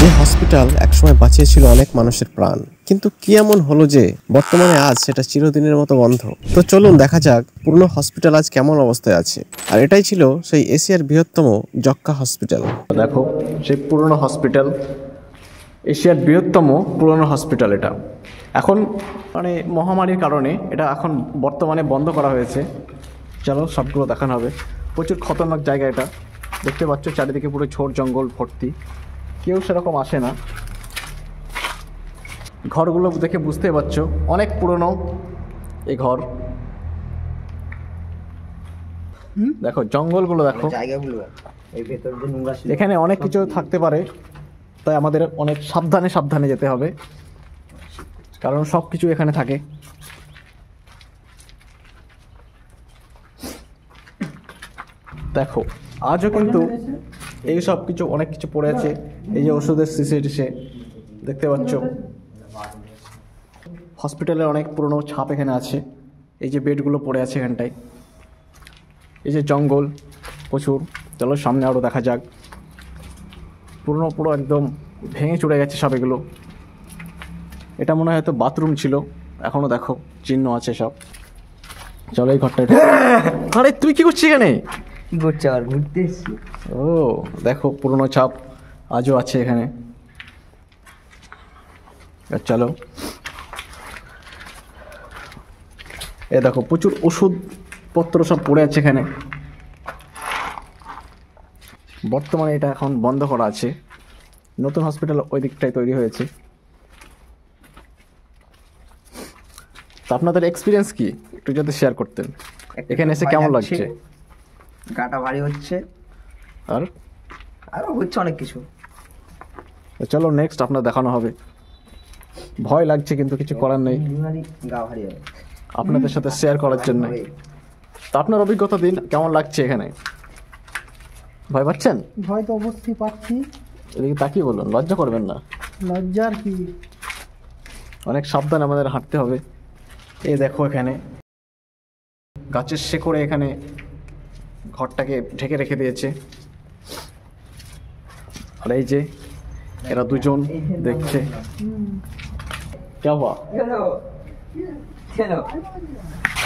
যে হসপিটাল একসময় বাঁচিয়েছিল অনেক মানুষের প্রাণ, কিন্তু কি এমন হলো যে বর্তমানে আজ সেটা চিরদিনের মতো বন্ধ। তো চলুন দেখা যাক পুরনো হসপিটাল আজ কেমন অবস্থায় আছে। আর এটাই ছিল সেই এশিয়ার বৃহত্তম যক্ষ্মা হসপিটাল। দেখো সেই পুরনো হসপিটাল, এশিয়ার বৃহত্তম পুরনো হসপিটাল। এটা এখন মানে মহামারীর কারণে এটা এখন বর্তমানে বন্ধ করা হয়েছে। চলো সবগুলো দেখানো হবে। প্রচুর খতরনাক জায়গা এটা, দেখতে পাচ্ছ চারিদিকে পুরো ঝোড় জঙ্গল ভর্তি, কেউ সেরকম আসে না। ঘরগুলো দেখে বুঝতে পারছো অনেক পুরনো এই ঘর। দেখো জঙ্গলগুলো দেখো, এখানে অনেক কিছু থাকতে পারে, তাই আমাদের অনেক সাবধানে সাবধানে যেতে হবে, কারণ সব কিছু এখানে থাকে। দেখো আজও কিন্তু এই সব কিছু অনেক কিছু পড়ে আছে। এই যে ওষুধের শিশে টিসে দেখতে পাচ্ছ। হসপিটালের অনেক পুরনো ছাপ এখানে আছে। এই যে বেডগুলো পড়ে আছে এখানটায়। এই যে জঙ্গল প্রচুর। চলো সামনে আরও দেখা যাক। পুরো একদম ভেঙে চড়ে গেছে সব এগুলো। এটা মনে হয় হয়তো বাথরুম ছিল, এখনও দেখো চিহ্ন আছে সব। চলো এই ঘরটা। আরে তুই কি করছিস এখানে? কি করছে আর ঘুরতে এসছি। ও দেখো পুরনো ছাপ আজও আছে এখানে। চলো এ দেখো প্রচুর ওষুধপত্র সব পড়ে আছে এখানে। বর্তমানে এটা এখন বন্ধ করা আছে, নতুন হসপিটাল ওই দিকটায় তৈরি হয়েছে। তো আপনাদের এক্সপিরিয়েন্স কি একটু যদি শেয়ার করতেন, এখানে এসে কেমন লাগছে? গাটা ভারী হচ্ছে, আর আরো হচ্ছে অনেক কিছু। চলো নেক্সট আপনার দেখানো হবে। ভয় লাগছে কিন্তু কিছু করার নেই, গা ভারী হবে আপনাদের সাথে শেয়ার করার জন্য। তো আপনার অভিজ্ঞতা দিন, কেমন লাগছে এখানে? ভয় পাচ্ছেন? ভয় তো অবশ্যই পাচ্ছি। এদিকে তাকিয়ে বলুন, লজ্জা করবেন না। লজ্জার কি, অনেক সাবধানে আমাদের হাঁটতে হবে। এই দেখো এখানে গাছের শেকড়ে এখানে ঘরটাকে ঢেকে রেখে দিয়েছে। আর এই যে এরা দুজন দেখছে। কে বাবা?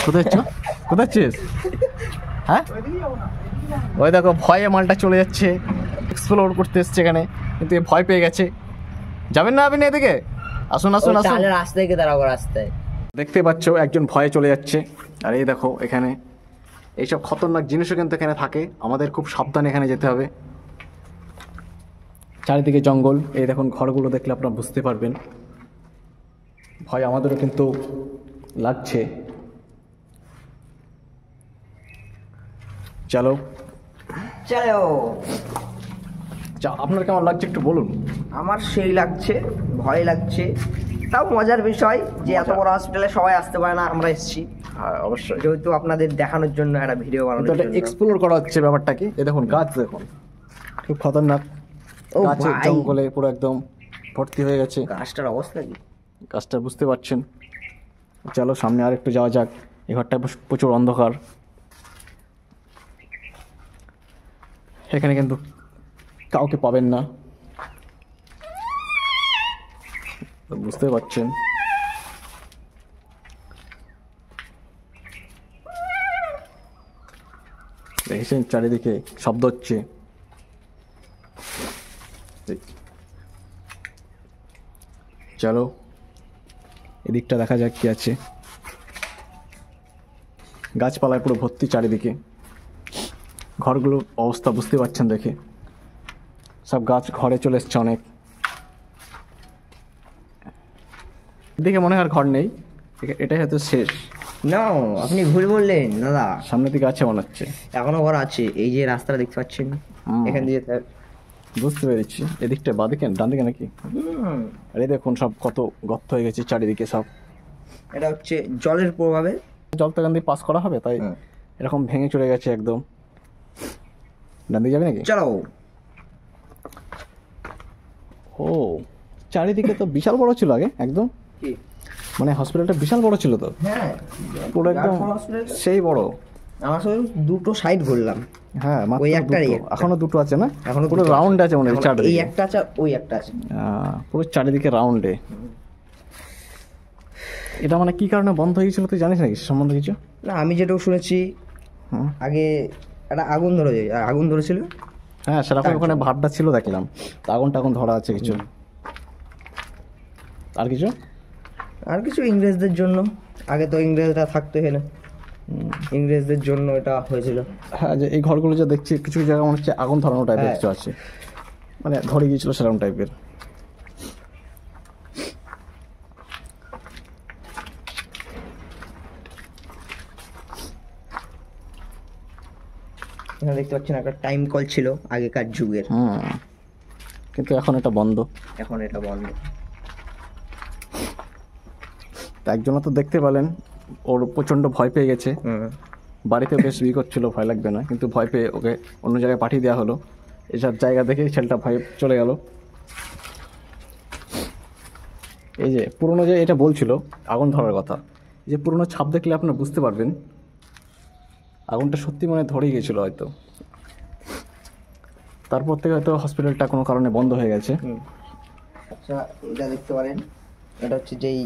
কোথায় যাচ্ছিস? হ্যাঁ ওই দেখো ভয়ে মালটা চলে যাচ্ছে, এক্সপ্লোর করতে এসছে এখানে, কিন্তু এ ভয় পেয়ে গেছে। যাবেন না আপনি এদিকে? আসুন আসুন আসুন। রাস্তায় গিয়ে দাঁড়াবো, রাস্তায়। দেখতে পাচ্ছ একজন ভয়ে চলে যাচ্ছে। আর এই দেখো এখানে এইসব খতরনাক জিনিসও কিন্তু এখানে থাকে, আমাদের খুব সাবধানে এখানে যেতে হবে। চারিদিকে জঙ্গল। এই দেখুন ঘরগুলো দেখলে আপনারা বুঝতে পারবেন। ভয় আমাদেরও কিন্তু লাগছে। চলো চলো। আপনার কেমন লাগছে একটু বলুন। আমার সেই লাগছে, ভয় লাগছে, তাও মজার বিষয় যে এত বড় হসপিটালে সবাই আসতে পারে না, আমরা এসেছি। হ্যাঁ অবশ্যই, যেহেতু আপনাদের দেখানোর জন্য একটা ভিডিও বানানোর জন্য, এক্সপ্লোর করা হচ্ছে ব্যাপারটা কি। এই দেখুন গাছ দেখুন, খুব খতরনাক। গাছের জঙ্গলে পুরো একদম ভর্তি হয়ে গেছে। গাছটার অবস্থা কি, গাছটা বুঝতে পারছেন। চলো সামনে আর একটু যাওয়া যাক। এই ঘরটা প্রচুর অন্ধকার, এখানে কিন্তু কাউকে পাবেন না, বুঝতে পারছেন। দেখেছেন চারিদিকে শব্দ হচ্ছে। চলো এদিকটা দেখা যাক কি আছে। গাছপালায় পুরো ভর্তি চারিদিকে। ঘরগুলোর অবস্থা বুঝতে পারছেন দেখে, সব গাছ ঘরে চলে এসছে অনেক। দেখে মনে হয় আর ঘর নেই, এটাই হয়তো শেষ। না আপনি ভুল বললেন দাদা, সামনের দিকে আছে মনে হচ্ছে, এখনো ঘর আছে। এই যে রাস্তাটা দেখতে পাচ্ছেন, এখান দিয়ে বুঝতে পেরেছি। এদিকটা বাঁদিকে ডান দিকে নাকি? আর এই দেখুন সব কত গর্ত হয়ে গেছে চারিদিকে সব। এটা হচ্ছে জলের প্রভাবে, জল তো এখান দিয়ে পাস করা হবে, তাই এরকম ভেঙে চলে গেছে একদম। ডান দিকে যাবে নাকি? চলো। ও চারিদিকে তো বিশাল বড় ছিল আগে একদম, মানে হসপিটালটা বিশাল বড় ছিল তো। হ্যাঁ পুরো একদম সেই বড়। আমার সাথে দুটো সাইড ঘুরলাম। হ্যাঁ মাত্র ওই একটারই দুটো। একটা। এখনো দুটো আছে না? এখনো পুরো দুটো রাউন্ড আছে মনে হয় এই চারদিকে। একটা আছে আর ওই একটা আছে। পুরো চারিদিকে রাউন্ডে। এটা মানে কি কারণে বন্ধ হয়ে গেছিল তুই জানিস নাকি সে সম্বন্ধে কিছু? না আমি যেটুকু শুনেছি হুম। আগে একটা আগুন ধরেছিল। হ্যাঁ সেরকম ওখানে ভাতটা ছিল দেখলাম, তা আগুন টাগুন ধরা আছে কিছু। আর কিছু? আর কিছু ইংরেজদের জন্য, আগে তো ইংরেজরা থাকতো এখানে, ইংরেজদের জন্য এটা হয়েছিল। হ্যাঁ যে এই ঘরগুলো যে দেখছি কিছু কিছু জায়গা মনে হচ্ছে আগুন ধরানো টাইপের হ্যাঁ। কিছু আছে, মানে ধরে গিয়েছিল সেরকম টাইপের। এখানে দেখতে পাচ্ছেন একটা টাইম কল ছিল আগেকার যুগের, কিন্তু এখন এটা বন্ধ। এখন এটা বন্ধ। তা একজন তো দেখতে পেলেন ওর প্রচণ্ড ভয় পেয়ে গেছে, বাড়িতে বেশ বিয়ে করছিল ভয় লাগবে না, কিন্তু ভয় পেয়ে ওকে অন্য জায়গায় পাঠিয়ে দেওয়া হলো। এসব জায়গা দেখে ছেলেটা ভয় চলে গেল। এই যে পুরনো যে এটা বলছিল আগুন ধরার কথা, যে পুরনো ছাপ দেখলে আপনারা বুঝতে পারবেন আগুনটা সত্যি মানে ধরেই গেছিলো হয়তো। তারপর থেকে হয়তো হসপিটালটা কোনো কারণে বন্ধ হয়ে গেছে। আচ্ছা এটা দেখতে পারেন, এটা হচ্ছে যেই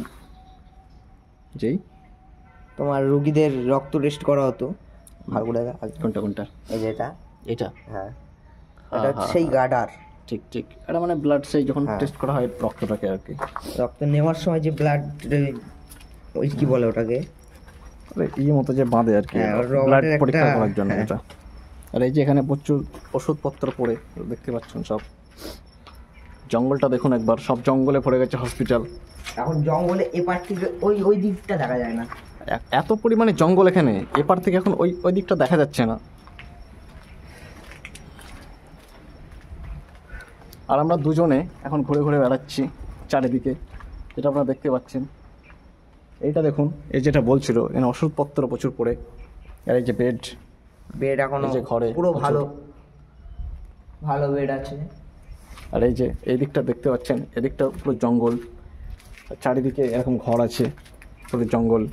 যেই তোমার রুগীদের রক্ত টেস্ট করা হতো ভাগুড়া। কোনটা কোনটা? এই যে এটা, এটা হ্যাঁ এটা হচ্ছে সেই গার্ডার। ঠিক ঠিক, এটা মানে ব্লাড সেই যখন হ্যাঁ। টেস্ট করা হয় রক্তটাকে আর কি। রক্ত নেওয়ার সময় যে ব্লাড, ওই কি বলে ওটাকে, মতো যে বাঁধে আর কি, হ্যাঁ, ব্লাড রবার্টের পরীক্ষা একটা- করার জন্য হ্যাঁ। এটা। আর এই যে এখানে প্রচুর ওষুধপত্র পড়ে দেখতে পাচ্ছেন সব। জঙ্গলটা দেখুন একবার, সব জঙ্গলে ভরে গেছে হসপিটাল। এখন জঙ্গলে এপার থেকে ওই ওই দিকটা দেখা যায় না। এত পরিমাণে জঙ্গল এখানে, এপার থেকে এখন ওই ওই দিকটা দেখা যাচ্ছে না। আর আমরা দুজনে এখন ঘুরে ঘুরে বেড়াচ্ছি চারিদিকে, যেটা আপনারা দেখতে পাচ্ছেন। এইটা দেখুন, এই যেটা বলছিল এখানে ওষুধপত্র প্রচুর পড়ে। আর এই যে বেড, বেড এখনো এই যে ঘরে পুরো প্রচুর। ভালো ভালো বেড আছে। আর এই যে এই দিকটা দেখতে পাচ্ছেন, এদিকটা পুরো জঙ্গল, আর চারিদিকে এরকম ঘর আছে, পুরো জঙ্গল।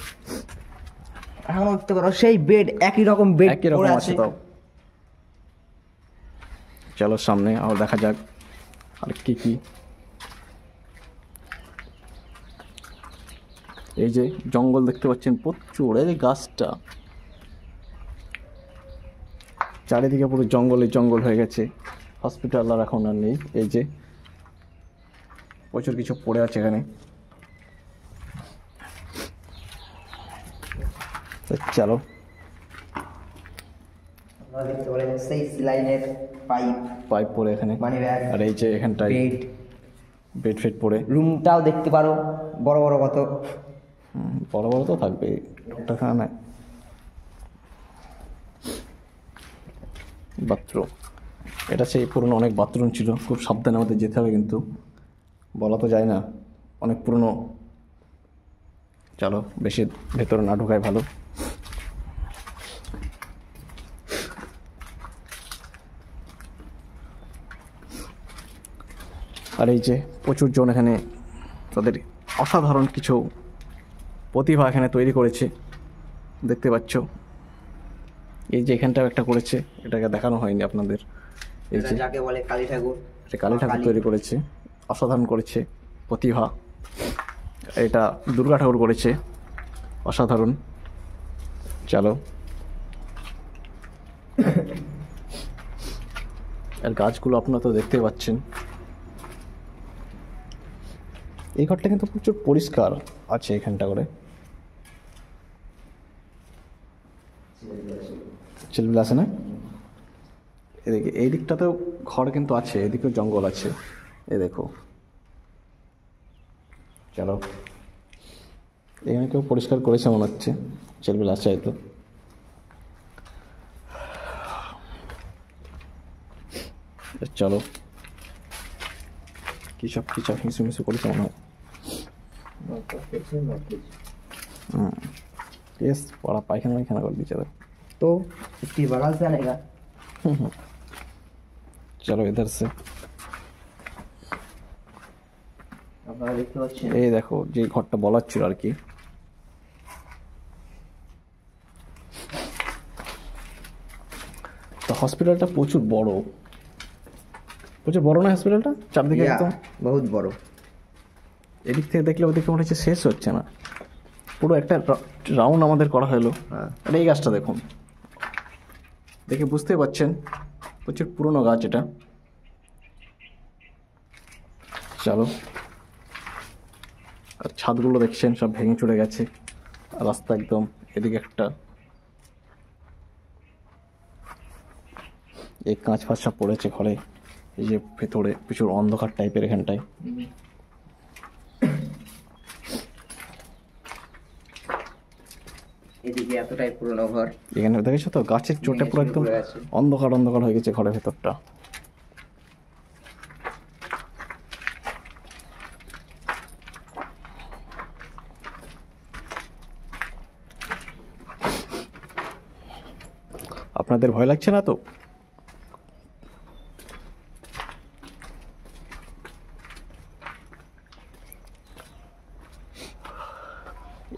এখনো দেখতে পারো সেই বেড, একই রকম বেড একই রকম আছে তাও। চলো সামনে আরো দেখা যাক আর কি কি। এই যে জঙ্গল দেখতে পাচ্ছেন প্রচুর, এই যে গাছটা চারিদিকে পুরো জঙ্গলে জঙ্গল হয়ে গেছে। হসপিটাল আর এখন আর নেই। এই যে প্রচুর কিছু পড়ে আছে এখানে। তো চলো, আপনারা দেখতে পারেন সেই সিলাইনের পাইপ, পাইপ পড়ে এখানে। মানি ব্যাগ, আর এই যে এখানটায় বেড, বেড ফেড পড়ে। রুমটাও দেখতে পারো বড় বড় কত। বড় বড় তো থাকবে একটা খানা। বাথরুম, এটা সেই পুরনো অনেক বাথরুম ছিল, খুব সাবধানে আমাদের যেতে হবে, কিন্তু বলা তো যায় না, অনেক পুরনো। চলো বেশি ভেতরে না ঢোকাই ভালো। আর এই যে প্রচুর জন এখানে তাদের অসাধারণ কিছু প্রতিভা এখানে তৈরি করেছে, দেখতে পাচ্ছ। এই যে এখানটাও একটা করেছে, এটাকে দেখানো হয়নি আপনাদের। এই এটা যে যাকে বলে কালী ঠাকুর, এটা কালী ঠাকুর তৈরি করেছে, অসাধারণ করেছে প্রতিভা। এটা দুর্গা ঠাকুর করেছে, অসাধারণ। চলো, আর গাছগুলো আপনারা তো দেখতে পাচ্ছেন। এই ঘরটা কিন্তু প্রচুর পরিষ্কার আছে এখানটা করে। ছেলেগুলো আছে না এদিকে, এই দিকটাতেও ঘর কিন্তু আছে, এদিকেও জঙ্গল আছে। এই দেখো, চলো এখানে কেউ পরিষ্কার করেছে মনে হচ্ছে, ছেলেগুলো আছে হয়তো। চলো, কি সব মিশু মিশু করেছে মনে হয়। यस बड़ा पायखाना वायखाना कर दी चलो। तो इसकी बगल से आएगा। चलो इधर से। আপনারা দেখতে পাচ্ছেন এই দেখো যে ঘরটা বলার ছিল আর কি। তো হসপিটালটা প্রচুর বড় না হসপিটালটা চারদিকে একদম বহুত বড়। এদিক থেকে দেখলে ওদিকে মনে হচ্ছে শেষ হচ্ছে না, পুরো একটা রাউন্ড আমাদের করা হলো। আর এই গাছটা দেখুন, দেখে বুঝতেই পারছেন প্রচুর পুরনো গাছ এটা। চলো, আর ছাদগুলো দেখছেন সব ভেঙে চলে গেছে, আর রাস্তা একদম এদিকে একটা, এই কাঁচ ফাঁচ সব পড়েছে ঘরে, এই যে ভেতরে প্রচুর অন্ধকার টাইপের এখানটায়। এদিকে এতটাই পুরনো ঘর। এখানে দেখেছো তো গাছের চোটে পুরো একদম অন্ধকার হয়ে গেছে ঘরের ভেতরটা। আপনাদের ভয় লাগছে না তো?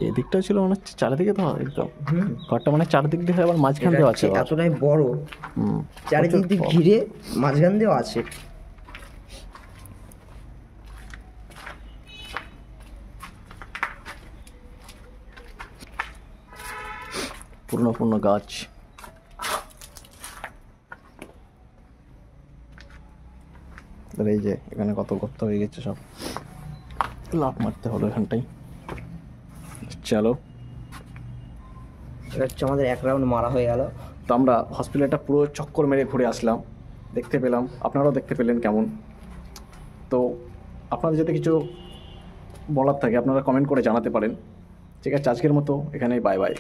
এদিকটা ছিল মনে হচ্ছে চারিদিকে তো একদম ঘরটা, মানে চারিদিক দিয়ে আবার মাঝখান দিয়ে আছে। এতটাই বড়, চারিদিক দিয়ে ঘিরে মাঝখান দিয়েও আছে। পুরনো গাছ। এই যে এখানে কত গর্ত হয়ে গেছে, সব লাফ মারতে হলো এখানটাই। চলো, এটা হচ্ছে আমাদের এক রাউন্ড মারা হয়ে গেল। তো আমরা হসপিটালটা পুরো চক্কর মেরে ঘুরে আসলাম, দেখতে পেলাম, আপনারাও দেখতে পেলেন কেমন। তো আপনাদের যদি কিছু বলার থাকে আপনারা কমেন্ট করে জানাতে পারেন। ঠিক আছে, আজকের মতো এখানেই বাই বাই।